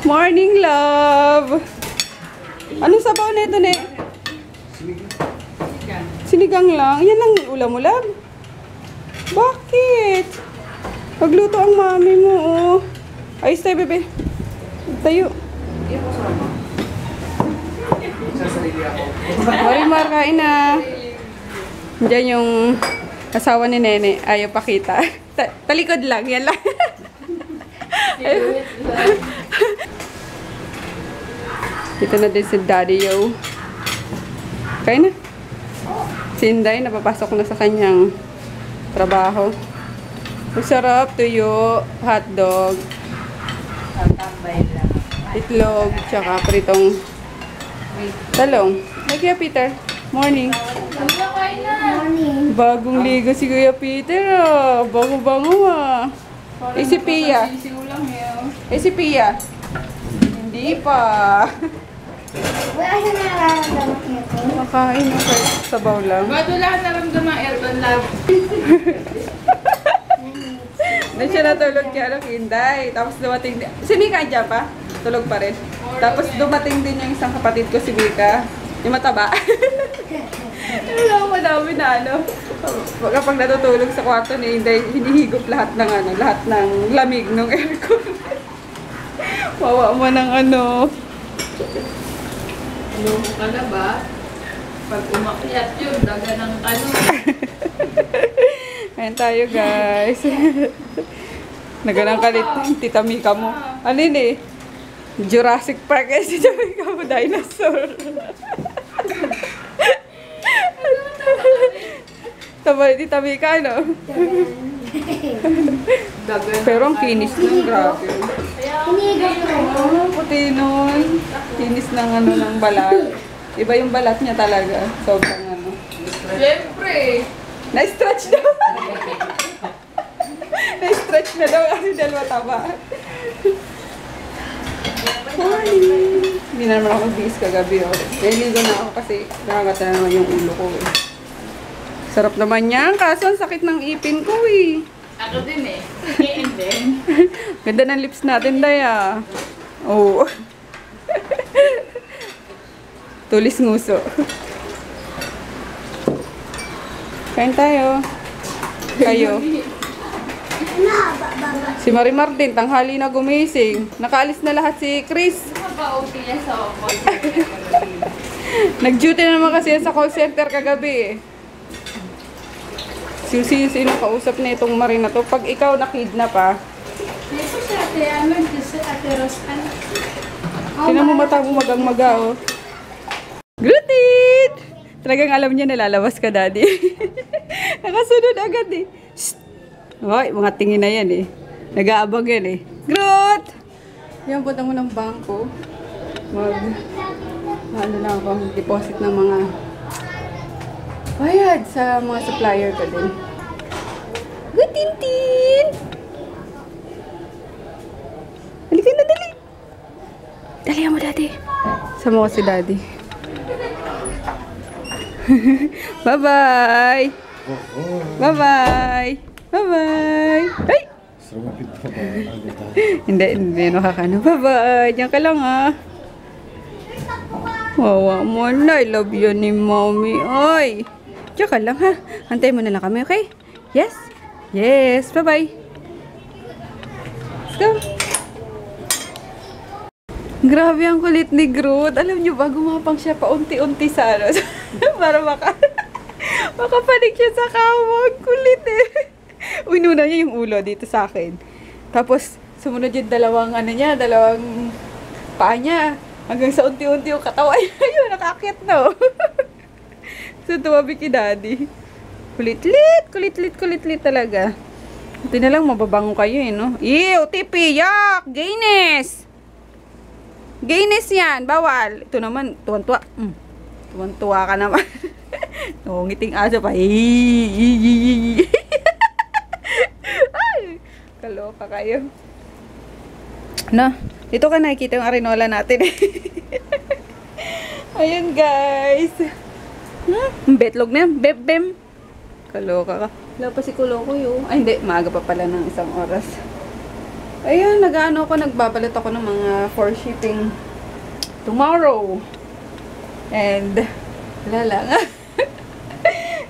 Morning, love! Anong sabaw na ito, ne? Sinigang lang. Yan lang ulam mo, love? Bakit? Magluto ang mami mo, oh. Ayos tayo, bebe. Tayo. Marimar, kain na. Diyan yung asawa ni Nene. Ayaw pakita. Talikod lang. Yan lang. Dito na din si Daddy, yo. Kain na. Si Inday, napapasok na sa kanyang trabaho. Masarap, tuyo, hotdog, itlog, tsaka pritong talong. Hi, Kuya Peter. Morning. Morning. Bagong ligo si Kuya Peter, ah. Bango-bango, ah. Eh, si Pia. Eh, si Pia. Hindi pa. Wala siya nararamdaman ito. Makain na kayo. Sabaw lang. Ba't wala ka naramdaman aircon love? Doon siya natulog kay ano, Inday. Tapos dumating din. Si Mika dyan pa? Tulog pa rin. Tapos dumating din yung isang kapatid ko, si Mika. Yung mataba. Ano, madami na ano. Kapag natutulog sa kwarto ni Inday, hinihigop lahat ng ano, lahat ng lamig ng aircon. Wawa mo ng ano. Loko ka na ba? Pag umakyat yun, daga ng tanong. Ayan tayo, guys. Nagalang kalit Tita Mika mo. Ano yun eh? Jurassic Park eh. Si Tita Mika mo, dinosaur. Tama ni Tita Mika, ano? Daga Pero ang kinis nun, grabe. Hinigop ko. Oh, puti nun. Kinis ng ano, ng balat. Iba yung balat niya talaga. Sobrang ano. Siyempre. Na-stretch daw. Na-stretch na daw kasi dahil mataba. Morning. Hindi na naman ako mag-biis kagabi. Oh. Kaya ligo na ako kasi nakakata na naman yung ulo ko. Eh. Sarap naman yan. Kaso ang sakit ng ipin ko eh. Ako din eh. And then, Ganda ng lips natin, Daya. Oo. Oh. Tulis nguso. Kain tayo. Kayo. Si Marimar din, tanghali na gumising. Nakaalis na lahat si Chris. mabauti niya sa call Nag-duty na naman kasi yan sa call center kagabi eh. Sino kausap na itong Marina to. Pag ikaw nakidnap pa. May po siya, ate, ano, si ate Rosan. Tinan mo mata mo magang-maga oh. Grutin! Talagang alam niya nalalabas ka, Daddy. Nakasunod agad eh. Shhh! Hoy, mga tingin na yan eh. Nag-aabang yan eh. Groot! Yan, punta mo ng bangko. Ano na ako, deposit ng mga bayad sa mga supplier ko din. Good, Tintin! Halika na, dali! Dali mo, Daddy. Sama ko si Daddy. Bye-bye! Bye-bye! Bye-bye! Ay! Hindi nakakano. Bye-bye! Diyan ka lang ah. Wawa mo na. I love you ni Mommy. Oy! Diyan ka lang ha. Hantayin mo na lang kami, okay? Yes? Yes! Bye-bye! Let's go! Grabe ang kulit ni Groot. Alam niyo ba, gumapang siya paunti-unti sa ano. Para makapanig siya sa kawag. Kulit eh. Ununa niya yung ulo dito sa akin. Tapos, sumunod yung dalawang paa niya. Hanggang sa unti-unti yung katawan niya. Ayun, nakakit no. So, tumabi kay Daddy. Kulit-lit talaga. Buti na lang, mababango kayo eh, no? Ew, tipi, yak, gayness! Gayness yan, bawal. Ito naman, tuwan-tuwa. Tuwan-tuwa ka naman. Ngungiting aso pa. Ay, kaloka kayo. No, dito ka nakikita yung arenola natin. Ayun guys. Betlog na yan. Bem. Kaloka ka. Wala pa si Kuloko yun. Ay hindi, maaga pa pala ng 1 oras. Ayun, nagbabalot ako ng mga for shipping tomorrow. And, wala lang.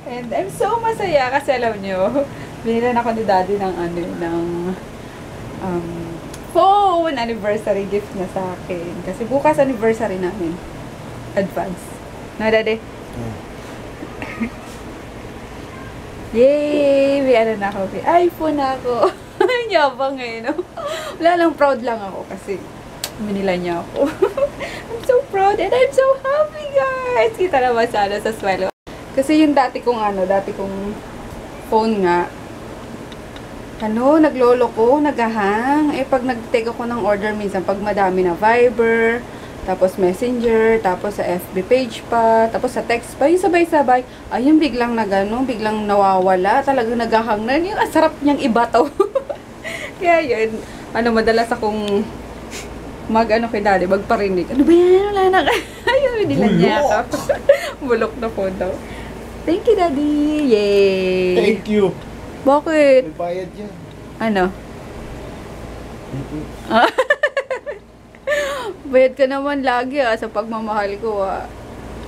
And I'm so masaya kasi alam nyo, binilan ako ni Daddy ng phone anniversary gift na sa akin. Kasi bukas anniversary namin. Advance. Na, Daddy? Yay! May ano na ako. May iPhone na ako. Yabang eh, no? Wala lang, proud lang ako kasi binila niya ako. I'm so proud and I'm so happy, guys! Kita naman sana sa swelo. Kasi yung dati kong phone nga, naglolo ko, nagahang. Eh, pag nag-take ako ng order minsan, pag madami na Viber, tapos Messenger, tapos sa FB page pa, tapos sa text pa, yung sabay-sabay, ayun, biglang biglang nawawala, talagang nagahang na, yung asarap niyang iba to. Kaya yun, madalas akong kay Daddy, magparinig. Ano ba yan? Wala na. Ayun, hindi lang niya ako. Bulok na po daw. Thank you, Daddy. Yay! Thank you. Bakit? May bayad yan. Ano? Bayad ka naman lagi sa pagmamahal ko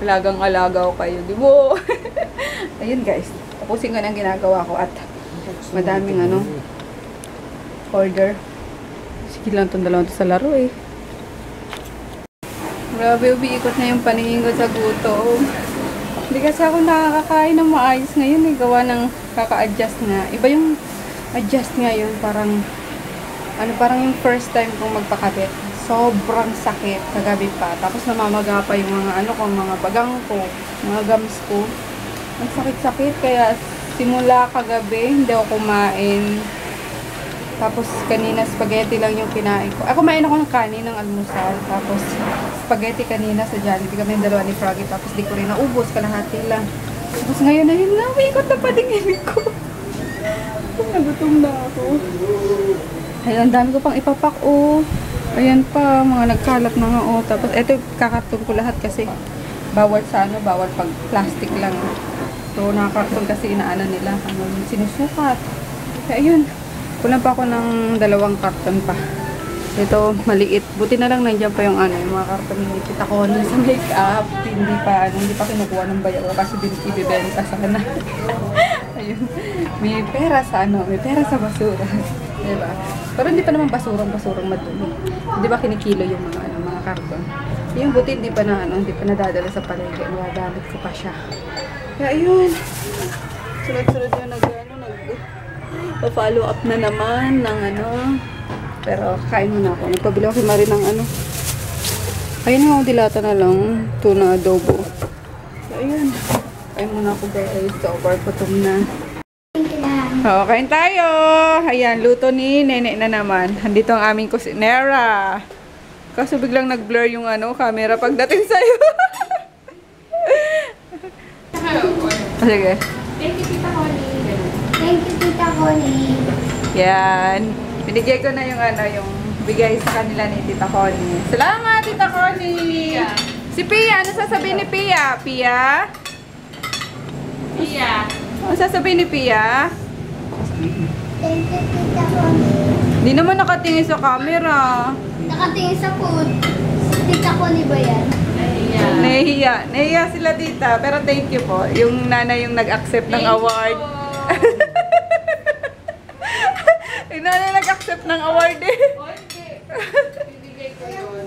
Alagang-alaga ko kayo, di mo? Ayun guys, tapusin ko ng ginagawa ko at madaming order. Sige lang itong dalawang sa laro eh. Grabe, umiikot na yung paningin ko sa gutom. Hindi kasi ako nakakakain ng maayos ngayon eh. Gawa ng kaka-adjust nga. Iba yung adjust ngayon. Parang yung first time kong magpakabit. Sobrang sakit kagabi pa. Tapos namamaga pa yung mga bagang ko, mga gums ko. Ang sakit-sakit. Kaya simula kagabi, hindi ako kumain. Tapos kanina spaghetti lang yung kinain ko. Kumain ako ng kanin ng almusal. Tapos spaghetti kanina sa Jollibee kami yung dalawa ni Froggy. Tapos di ko rin naubos, kalahati lang. Tapos ngayon ayun na, umiikot na padingin ko. Nagutom na ako. Ayun, ang dami ko pang ipapak Ayan pa, mga nagkalat na nga Tapos eto, kakarton ko lahat kasi bawal sa bawal pag plastic lang. So nakakarton kasi inaano nila, sinusukat. Kaya ayun. Kulang pa ako ng 2 karton pa. Ito, maliit. Buti na lang nandiyan pa yung yung mga karton ni Tita Connie sa makeup. Hindi pa kinukuha ng bayaw kasi ibibenta sana. Ayun. May pera sa may pera sa basura. Diba? Pero hindi pa naman basurang madumi. Hindi ba kinikilo yung mga karton? Yung buti hindi pa nadadala sa palengke. Magagamit ko pa siya. Kaya ayun. Sunod-sunod yung pa-follow up na naman ng pero kain muna ako. Nagpabili ako kay Marie ng ayun nga, dilata na lang tuna adobo. So ayun, kain muna ako guys. Over gutom na. Kain tayo. Ayan, luto ni Nene na naman. Andito ang aming kusinera. Kaso biglang nag-blur yung camera pagdating sa'yo. Sige. Thank you, Tita Connie. Thank you, Tita Connie. Yan. Binigay ko na yung yung bigay sa kanila ni Tita Connie. Salamat, Tita Connie! Si Pia, ano sasabihin ni Pia? Pia? Pia. Ano sasabihin ni Pia? Thank you, Tita Connie. Hindi naman nakatingin sa camera. Nakatingin sa food. Tita Connie ba yan? Nahiya. Nahiya sila tita. Pero thank you po. Yung nanay yung nag-accept ng award. Yung nanay nag-accept ng award eh. Bibigay ko yun.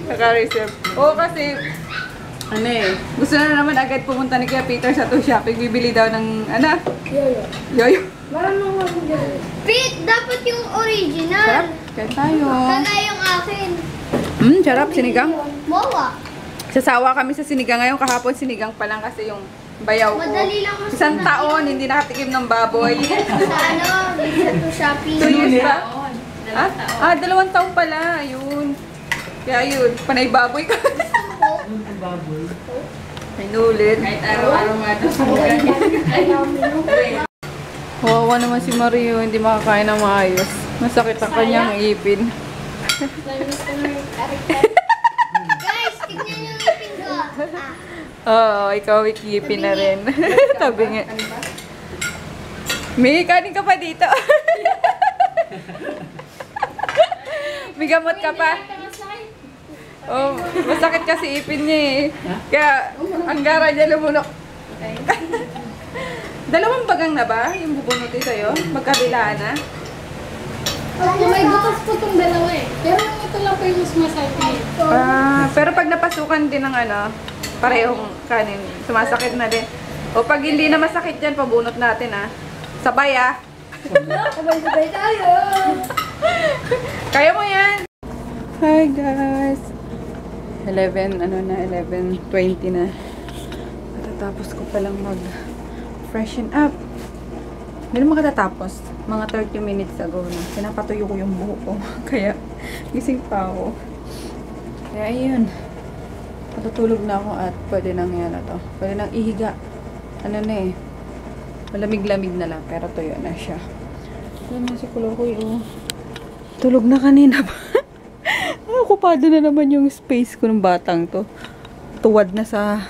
Naka-receive. Oo kasi, gusto na naman agad pumunta ni Kuya Peter sa to shopping. Bibili daw ng, Yoyo. yoyo. Marunong ako dyan. Pete, dapat yung original. Sarap. Kaya tayo. Kaya yung akin. Sarap. Sinigang. Mowa. Sasawa kami sa sinigang ngayon. Kahapon sinigang pa lang kasi yung bayaw ko. Madali lang mas Isang taon, hindi nakatikim ng baboy. sa to shopping. 2 years ba? Taon. 2 taon pala. Ayun. Kaya yun, panay baboy ka. Ay, nulit. Kahit araw-araw nga ito sa mga. Wawa naman si Mario, hindi makakain ng maayos. Masakit ang kanyang ipin. Guys, tignan yung ipin ko. Oo, ikaw ikipin na rin. Tabi nga. May kanin ka pa dito. May gamot ka pa? Oh, masakit kasi ipin niya eh. Kaya, ang gara niya lumunok. Dalawang bagang na ba yung bubunutin sa'yo? Magkabilaan na? May bukas po itong dalawa eh. Pero ito lang po yung mas masakit. Pero pag napasukan din ng ano, parehong kanin, sumasakit na din. O pag hindi na masakit yan, pabunot natin Sabay Sabay-sabay tayo. Kaya mo yan! Hi guys! 11:20 na. Matatapos ko palang mag-freshen up. Hindi naman katatapos. Mga 30 minutes ago na. Pinapatuyo ko yung buhok ko. Kaya, gising pa ako. Kaya ayun. Matutulog na ako at pwede nang yan to. Pwede nang ihiga. Ano na eh. Malamig-lamig na lang. Pero tuyo na siya. Ayan na si Kulokoy oh. Tulog na kanina pa. Okupado na naman yung space ko ng batang to. Tuwad na sa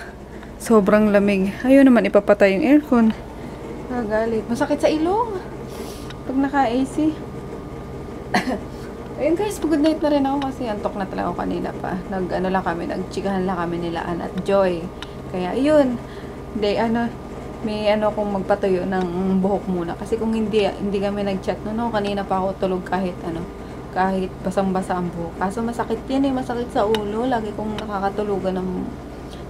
sobrang lamig. Ayun naman, ipapatay yung aircon. Galit. Masakit sa ilong. Pag naka-AC. Ayun guys, good night na rin ako kasi antok na talaga ako kanina pa. Nagchikahan lang kami nila Ann at Joy. Kaya ayun. May kung magpatuyo ng buhok muna. Kasi kung hindi kami nag-chat kanina pa ako tulog kahit basang-basa ang buhok. Kaso masakit yan masakit sa ulo. Lagi kong nakakatulugan ng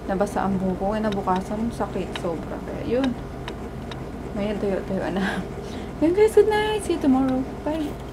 nabasa ang buhok ko. Kaya nabukasan, sakit sobra. Kaya yun. Ngayon tuyo na. Yun guys, good night. See you tomorrow. Bye.